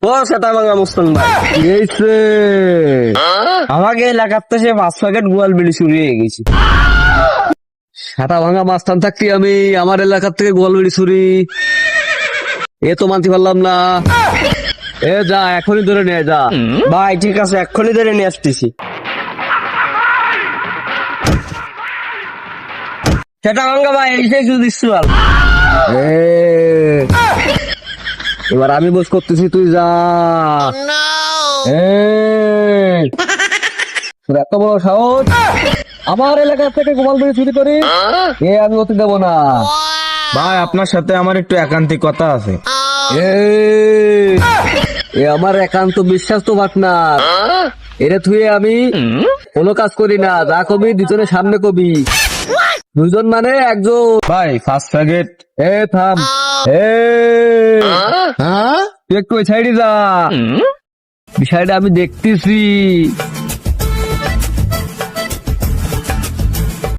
ও সেটা ভাঙা মুস্তান ভাই গেছে আমাকে এলাকাতে সে 5 প্যাকেট গোয়াল বিড়ি চুরি হয়ে গেছে। সাটা ভাঙা মাস্তান থাকতে আমি আমার এলাকার থেকে গোয়ালবাড়ি চুরি এ তো মানতে পারলাম না। এ যা এখনই ধরে নিয়ে যা। ভাই ঠিক আছে, এক্ষুনি ধরে নিয়ে আসতেছি। সেটা ভাঙা ভাই এসে যদি চল। এ, এবার আমি বস করতেছি তুই যা। তোর এত বড় সাহস আমার এলাকা থেকে গোপালবাড়ি চুরি করি, এ আমি অতি দেব না। ভাই আপনার সাথে আমার একটু একান্তিক কথা আছে। এ এ আমার একান্ত বিশ্বাস তো পার্টনার, এরে থুয়ে আমি কোনো কাজ করি না। যা কবি দুজনের সামনে কবি, দুজন মানে একজন। ভাই 5 প্যাকেট। এ থাম, এ তুই একটু ওই সাইডে যা, বিষয়টা আমি দেখতেছি।